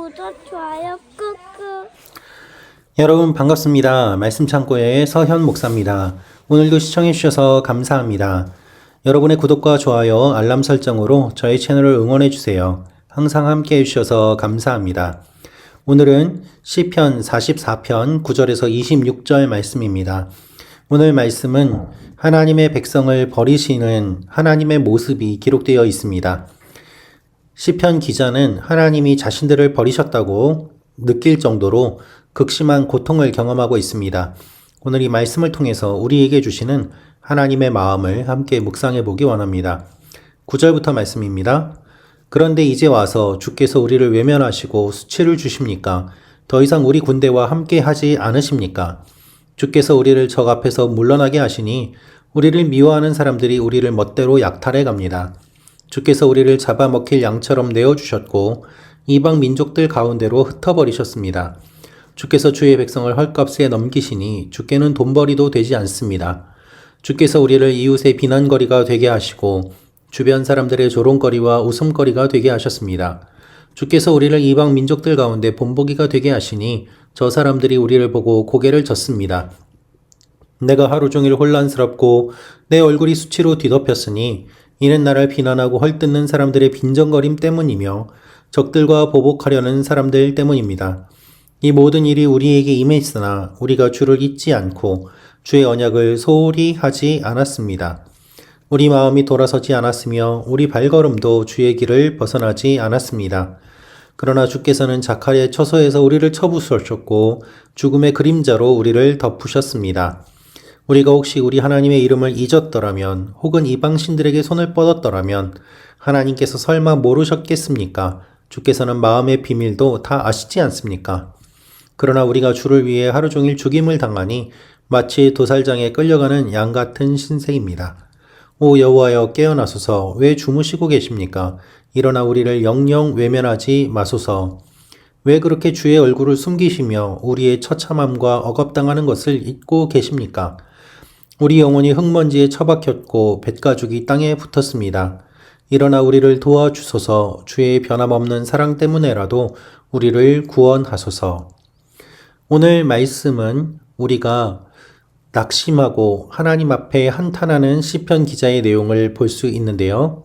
구독, 좋아요 꾹꾹. 여러분 반갑습니다. 말씀창고의 서현 목사입니다. 오늘도 시청해 주셔서 감사합니다. 여러분의 구독과 좋아요, 알람 설정으로 저희 채널을 응원해 주세요. 항상 함께 해주셔서 감사합니다. 오늘은 시편 44편 9절에서 26절 말씀입니다. 오늘 말씀은 하나님의 백성을 버리시는 하나님의 모습이 기록되어 있습니다. 시편 기자는 하나님이 자신들을 버리셨다고 느낄 정도로 극심한 고통을 경험하고 있습니다. 오늘 이 말씀을 통해서 우리에게 주시는 하나님의 마음을 함께 묵상해 보기 원합니다. 9절부터 말씀입니다. 그런데 이제 와서 주께서 우리를 외면하시고 수치를 주십니까? 더 이상 우리 군대와 함께 하지 않으십니까? 주께서 우리를 적 앞에서 물러나게 하시니 우리를 미워하는 사람들이 우리를 멋대로 약탈해 갑니다. 주께서 우리를 잡아먹힐 양처럼 내어주셨고 이방 민족들 가운데로 흩어버리셨습니다. 주께서 주의 백성을 헐값에 넘기시니 주께는 돈벌이도 되지 않습니다. 주께서 우리를 이웃의 비난거리가 되게 하시고 주변 사람들의 조롱거리와 웃음거리가 되게 하셨습니다. 주께서 우리를 이방 민족들 가운데 본보기가 되게 하시니 저 사람들이 우리를 보고 고개를 젓습니다. 내가 하루 종일 혼란스럽고 내 얼굴이 수치로 뒤덮였으니 이는 나를 비난하고 헐뜯는 사람들의 빈정거림 때문이며 적들과 보복하려는 사람들 때문입니다. 이 모든 일이 우리에게 임했으나 우리가 주를 잊지 않고 주의 언약을 소홀히 하지 않았습니다. 우리 마음이 돌아서지 않았으며 우리 발걸음도 주의 길을 벗어나지 않았습니다. 그러나 주께서는 자칼의 처소에서 우리를 쳐부수셨고 죽음의 그림자로 우리를 덮으셨습니다. 우리가 혹시 우리 하나님의 이름을 잊었더라면 혹은 이방신들에게 손을 뻗었더라면 하나님께서 설마 모르셨겠습니까? 주께서는 마음의 비밀도 다 아시지 않습니까? 그러나 우리가 주를 위해 하루 종일 죽임을 당하니 마치 도살장에 끌려가는 양 같은 신세입니다. 오 여호와여 깨어나소서. 왜 주무시고 계십니까? 일어나 우리를 영영 외면하지 마소서. 왜 그렇게 주의 얼굴을 숨기시며 우리의 처참함과 억압당하는 것을 잊고 계십니까? 우리 영혼이 흙먼지에 처박혔고 뱃가죽이 땅에 붙었습니다. 일어나 우리를 도와주소서. 주의 변함없는 사랑 때문에라도 우리를 구원하소서. 오늘 말씀은 우리가 낙심하고 하나님 앞에 한탄하는 시편 기자의 내용을 볼 수 있는데요.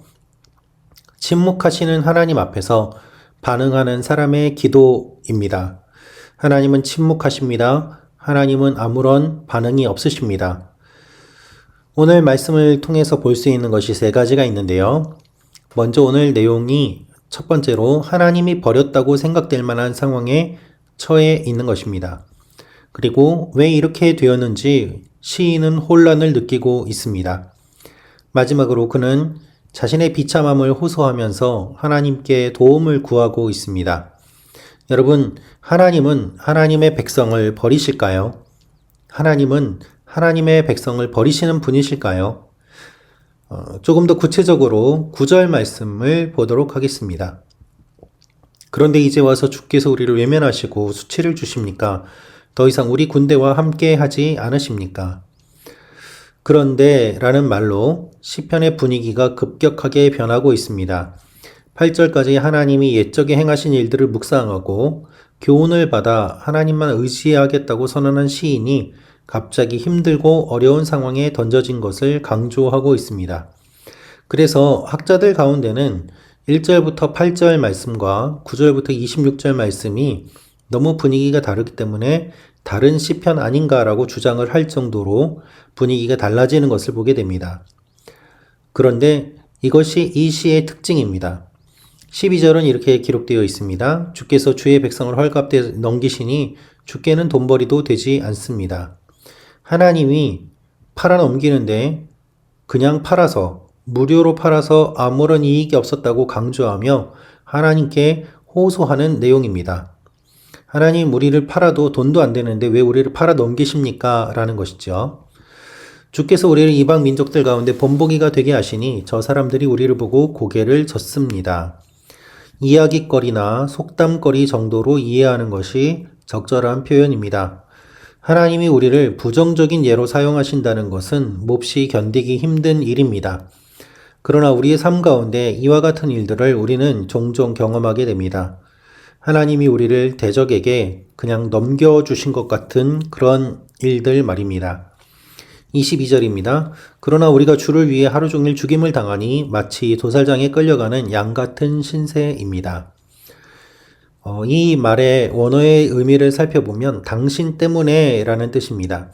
침묵하시는 하나님 앞에서 반응하는 사람의 기도입니다. 하나님은 침묵하십니다. 하나님은 아무런 반응이 없으십니다. 오늘 말씀을 통해서 볼 수 있는 것이 세 가지가 있는데요. 먼저 오늘 내용이 첫 번째로 하나님이 버렸다고 생각될 만한 상황에 처해 있는 것입니다. 그리고 왜 이렇게 되었는지 시인은 혼란을 느끼고 있습니다. 마지막으로 그는 자신의 비참함을 호소하면서 하나님께 도움을 구하고 있습니다. 여러분, 하나님은 하나님의 백성을 버리실까요? 하나님은 하나님의 백성을 버리시는 분이실까요? 조금 더 구체적으로 9절 말씀을 보도록 하겠습니다. 그런데 이제 와서 주께서 우리를 외면하시고 수치를 주십니까? 더 이상 우리 군대와 함께 하지 않으십니까? 그런데 라는 말로 시편의 분위기가 급격하게 변하고 있습니다. 8절까지 하나님이 옛적에 행하신 일들을 묵상하고 교훈을 받아 하나님만 의지하겠다고 선언한 시인이 갑자기 힘들고 어려운 상황에 던져진 것을 강조하고 있습니다. 그래서 학자들 가운데는 1절부터 8절 말씀과 9절부터 26절 말씀이 너무 분위기가 다르기 때문에 다른 시편 아닌가라고 주장을 할 정도로 분위기가 달라지는 것을 보게 됩니다. 그런데 이것이 이 시의 특징입니다. 12절은 이렇게 기록되어 있습니다. 주께서 주의 백성을 헐값에 넘기시니 주께는 돈벌이도 되지 않습니다. 하나님이 팔아넘기는데 그냥 팔아서 무료로 팔아서 아무런 이익이 없었다고 강조하며 하나님께 호소하는 내용입니다. 하나님 우리를 팔아도 돈도 안 되는데 왜 우리를 팔아넘기십니까? 라는 것이죠. 주께서 우리를 이방 민족들 가운데 본보기가 되게 하시니 저 사람들이 우리를 보고 고개를 젓습니다. 이야깃거리나 속담거리 정도로 이해하는 것이 적절한 표현입니다. 하나님이 우리를 부정적인 예로 사용하신다는 것은 몹시 견디기 힘든 일입니다. 그러나 우리의 삶 가운데 이와 같은 일들을 우리는 종종 경험하게 됩니다. 하나님이 우리를 대적에게 그냥 넘겨주신 것 같은 그런 일들 말입니다. 22절입니다. 그러나 우리가 주를 위해 하루 종일 죽임을 당하니 마치 도살장에 끌려가는 양 같은 신세입니다. 이 말의 원어의 의미를 살펴보면 당신 때문에 라는 뜻입니다.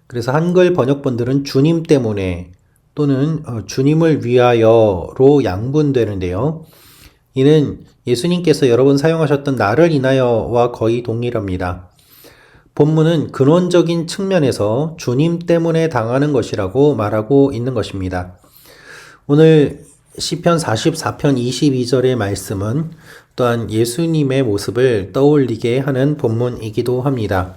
그래서 한글 번역본들은 주님 때문에 또는 주님을 위하여로 양분되는데요. 이는 예수님께서 여러 번 사용하셨던 나를 인하여와 거의 동일합니다. 본문은 근원적인 측면에서 주님 때문에 당하는 것이라고 말하고 있는 것입니다. 오늘 시편 44편 22절의 말씀은 또한 예수님의 모습을 떠올리게 하는 본문이기도 합니다.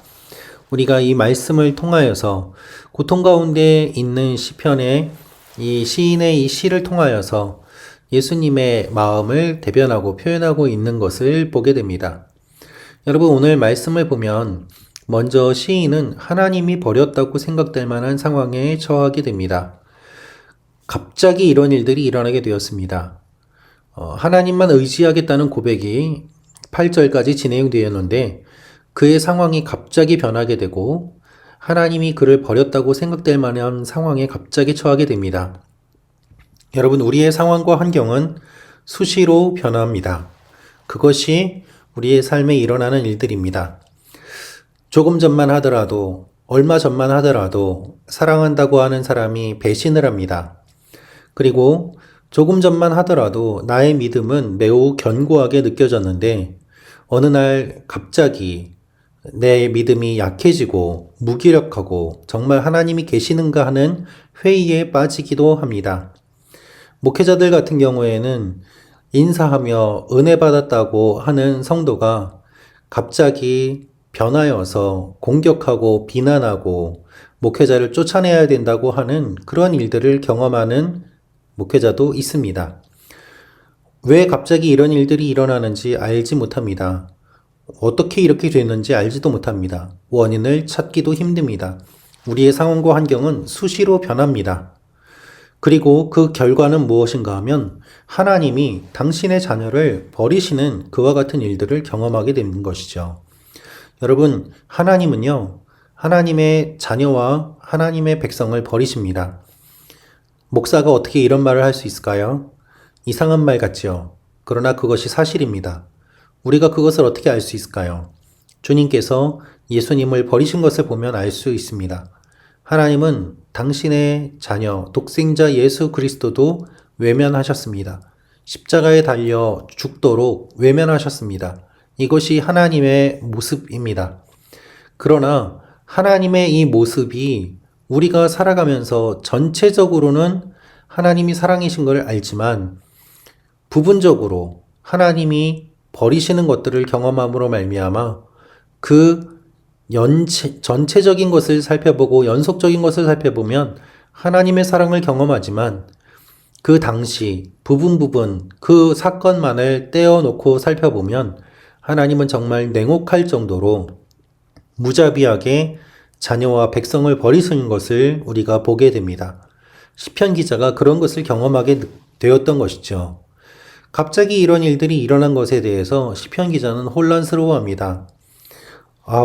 우리가 이 말씀을 통하여서 고통 가운데 있는 시편의 이 시인의 이 시를 통하여서 예수님의 마음을 대변하고 표현하고 있는 것을 보게 됩니다. 여러분, 오늘 말씀을 보면 먼저 시인은 하나님이 버렸다고 생각될 만한 상황에 처하게 됩니다. 갑자기 이런 일들이 일어나게 되었습니다. 하나님만 의지하겠다는 고백이 8절까지 진행되었는데 그의 상황이 갑자기 변하게 되고 하나님이 그를 버렸다고 생각될 만한 상황에 갑자기 처하게 됩니다. 여러분, 우리의 상황과 환경은 수시로 변합니다. 그것이 우리의 삶에 일어나는 일들입니다. 조금 전만 하더라도, 얼마 전만 하더라도 사랑한다고 하는 사람이 배신을 합니다. 그리고 조금 전만 하더라도 나의 믿음은 매우 견고하게 느껴졌는데 어느 날 갑자기 내 믿음이 약해지고 무기력하고 정말 하나님이 계시는가 하는 회의에 빠지기도 합니다. 목회자들 같은 경우에는 인사하며 은혜 받았다고 하는 성도가 갑자기 변하여서 공격하고 비난하고 목회자를 쫓아내야 된다고 하는 그런 일들을 경험하는 목회자도 있습니다. 왜 갑자기 이런 일들이 일어나는지 알지 못합니다. 어떻게 이렇게 됐는지 알지도 못합니다. 원인을 찾기도 힘듭니다. 우리의 상황과 환경은 수시로 변합니다. 그리고 그 결과는 무엇인가 하면 하나님이 당신의 자녀를 버리시는 그와 같은 일들을 경험하게 되는 것이죠. 여러분, 하나님은요, 하나님의 자녀와 하나님의 백성을 버리십니다. 목사가 어떻게 이런 말을 할 수 있을까요? 이상한 말 같지요. 그러나 그것이 사실입니다. 우리가 그것을 어떻게 알 수 있을까요? 주님께서 예수님을 버리신 것을 보면 알 수 있습니다. 하나님은 당신의 자녀, 독생자 예수 그리스도도 외면하셨습니다. 십자가에 달려 죽도록 외면하셨습니다. 이것이 하나님의 모습입니다. 그러나 하나님의 이 모습이 우리가 살아가면서 전체적으로는 하나님이 사랑이신 걸 알지만 부분적으로 하나님이 버리시는 것들을 경험함으로 말미암아 그 전체적인 것을 살펴보고 연속적인 것을 살펴보면 하나님의 사랑을 경험하지만 그 당시 부분 그 사건만을 떼어놓고 살펴보면 하나님은 정말 냉혹할 정도로 무자비하게 자녀와 백성을 버리시는 것을 우리가 보게 됩니다. 시편 기자가 그런 것을 경험하게 되었던 것이죠. 갑자기 이런 일들이 일어난 것에 대해서 시편 기자는 혼란스러워합니다.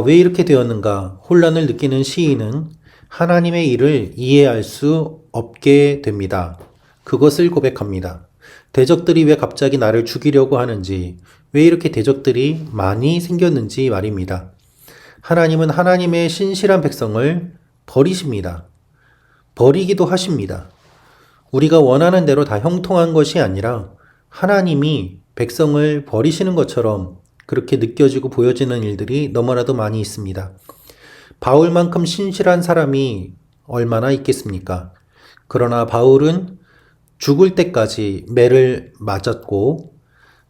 왜 이렇게 되었는가? 혼란을 느끼는 시인은 하나님의 일을 이해할 수 없게 됩니다. 그것을 고백합니다. 대적들이 왜 갑자기 나를 죽이려고 하는지, 왜 이렇게 대적들이 많이 생겼는지 말입니다. 하나님은 하나님의 신실한 백성을 버리십니다. 버리기도 하십니다. 우리가 원하는 대로 다 형통한 것이 아니라 하나님이 백성을 버리시는 것처럼 그렇게 느껴지고 보여지는 일들이 너무나도 많이 있습니다. 바울만큼 신실한 사람이 얼마나 있겠습니까? 그러나 바울은 죽을 때까지 매를 맞았고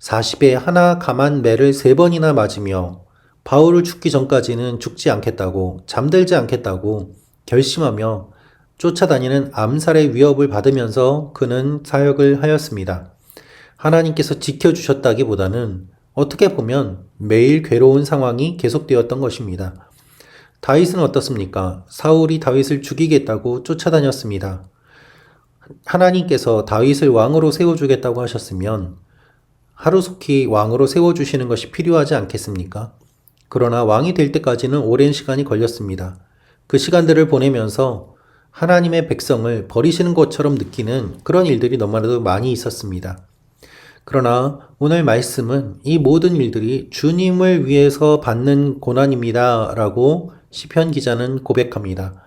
40에 하나 감한 매를 3번이나 맞으며 바울을 죽기 전까지는 죽지 않겠다고, 잠들지 않겠다고 결심하며 쫓아다니는 암살의 위협을 받으면서 그는 사역을 하였습니다. 하나님께서 지켜주셨다기보다는 어떻게 보면 매일 괴로운 상황이 계속되었던 것입니다. 다윗은 어떻습니까? 사울이 다윗을 죽이겠다고 쫓아다녔습니다. 하나님께서 다윗을 왕으로 세워주겠다고 하셨으면 하루속히 왕으로 세워주시는 것이 필요하지 않겠습니까? 그러나 왕이 될 때까지는 오랜 시간이 걸렸습니다. 그 시간들을 보내면서 하나님의 백성을 버리시는 것처럼 느끼는 그런 일들이 너무나도 많이 있었습니다. 그러나 오늘 말씀은 이 모든 일들이 주님을 위해서 받는 고난입니다 라고 시편 기자는 고백합니다.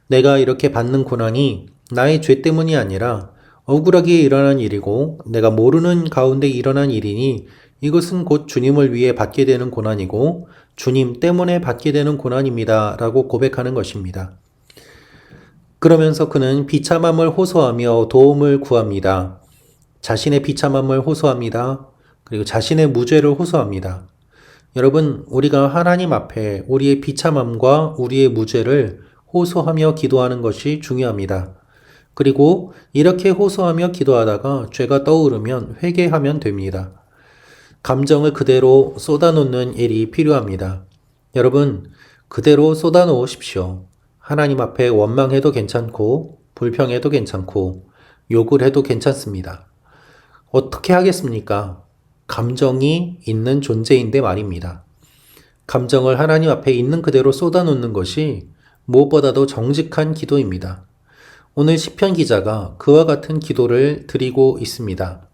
내가 이렇게 받는 고난이 나의 죄 때문이 아니라 억울하게 일어난 일이고 내가 모르는 가운데 일어난 일이니 이것은 곧 주님을 위해 받게 되는 고난이고 주님 때문에 받게 되는 고난입니다 라고 고백하는 것입니다. 그러면서 그는 비참함을 호소하며 도움을 구합니다. 자신의 비참함을 호소합니다. 그리고 자신의 무죄를 호소합니다. 여러분, 우리가 하나님 앞에 우리의 비참함과 우리의 무죄를 호소하며 기도하는 것이 중요합니다. 그리고 이렇게 호소하며 기도하다가 죄가 떠오르면 회개하면 됩니다. 감정을 그대로 쏟아놓는 일이 필요합니다. 여러분, 그대로 쏟아놓으십시오. 하나님 앞에 원망해도 괜찮고 불평해도 괜찮고 욕을 해도 괜찮습니다. 어떻게 하겠습니까? 감정이 있는 존재인데 말입니다. 감정을 하나님 앞에 있는 그대로 쏟아놓는 것이 무엇보다도 정직한 기도입니다. 오늘 시편 기자가 그와 같은 기도를 드리고 있습니다.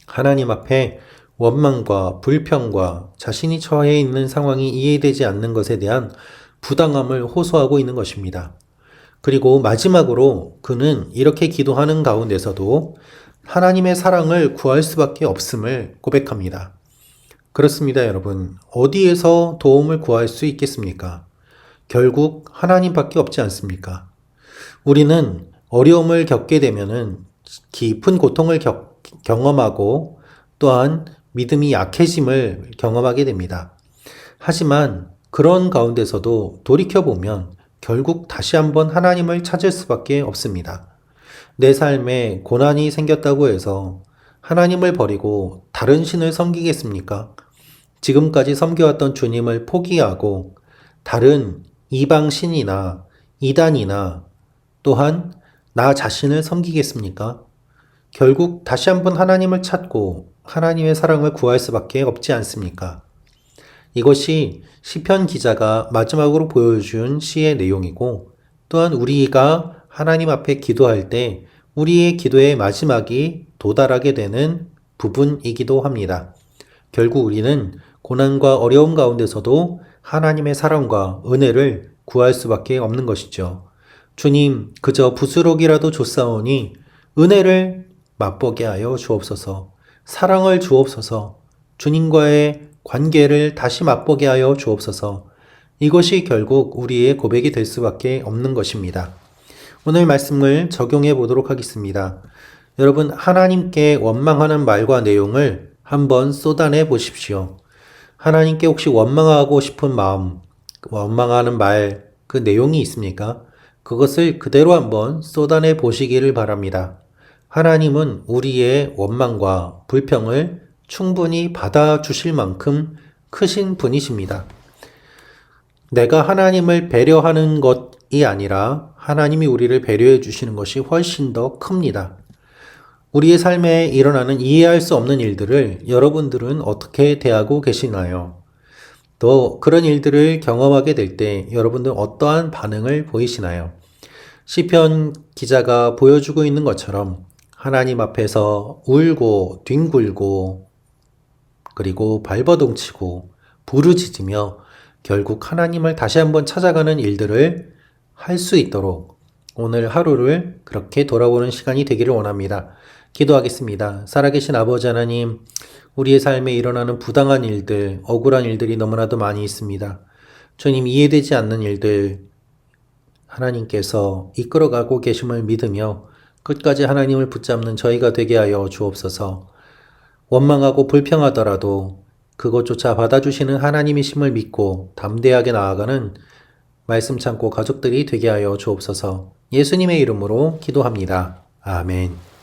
하나님 앞에 원망과 불평과 자신이 처해 있는 상황이 이해되지 않는 것에 대한 부당함을 호소하고 있는 것입니다. 그리고 마지막으로 그는 이렇게 기도하는 가운데서도 하나님의 사랑을 구할 수밖에 없음을 고백합니다. 그렇습니다, 여러분. 어디에서 도움을 구할 수 있겠습니까? 결국 하나님밖에 없지 않습니까? 우리는 어려움을 겪게 되면은 깊은 고통을 경험하고 또한 믿음이 약해짐을 경험하게 됩니다. 하지만 그런 가운데서도 돌이켜보면 결국 다시 한번 하나님을 찾을 수밖에 없습니다. 내 삶에 고난이 생겼다고 해서 하나님을 버리고 다른 신을 섬기겠습니까? 지금까지 섬겨왔던 주님을 포기하고 다른 이방 신이나 이단이나 또한 나 자신을 섬기겠습니까? 결국 다시 한번 하나님을 찾고 하나님의 사랑을 구할 수밖에 없지 않습니까? 이것이 시편 기자가 마지막으로 보여준 시의 내용이고 또한 우리가 하나님 앞에 기도할 때 우리의 기도의 마지막이 도달하게 되는 부분이기도 합니다. 결국 우리는 고난과 어려움 가운데서도 하나님의 사랑과 은혜를 구할 수밖에 없는 것이죠. 주님, 그저 부스럭이라도 줬사오니 은혜를 맛보게 하여 주옵소서. 사랑을 주옵소서. 주님과의 관계를 다시 맛보게 하여 주옵소서. 이것이 결국 우리의 고백이 될 수밖에 없는 것입니다. 오늘 말씀을 적용해 보도록 하겠습니다. 여러분, 하나님께 원망하는 말과 내용을 한번 쏟아내 보십시오. 하나님께 혹시 원망하고 싶은 마음, 원망하는 말, 그 내용이 있습니까? 그것을 그대로 한번 쏟아내 보시기를 바랍니다. 하나님은 우리의 원망과 불평을 충분히 받아주실 만큼 크신 분이십니다. 내가 하나님을 배려하는 것이 아니라 하나님이 우리를 배려해 주시는 것이 훨씬 더 큽니다. 우리의 삶에 일어나는 이해할 수 없는 일들을 여러분들은 어떻게 대하고 계시나요? 또 그런 일들을 경험하게 될 때 여러분들 어떠한 반응을 보이시나요? 시편 기자가 보여주고 있는 것처럼 하나님 앞에서 울고 뒹굴고 그리고 발버둥치고 부르짖으며 결국 하나님을 다시 한번 찾아가는 일들을 할 수 있도록 오늘 하루를 그렇게 돌아보는 시간이 되기를 원합니다. 기도하겠습니다. 살아계신 아버지 하나님, 우리의 삶에 일어나는 부당한 일들, 억울한 일들이 너무나도 많이 있습니다. 주님, 이해되지 않는 일들 하나님께서 이끌어가고 계심을 믿으며 끝까지 하나님을 붙잡는 저희가 되게 하여 주옵소서. 원망하고 불평하더라도 그것조차 받아주시는 하나님이심을 믿고 담대하게 나아가는 말씀 참고 가족들이 되게 하여 주옵소서. 예수님의 이름으로 기도합니다. 아멘.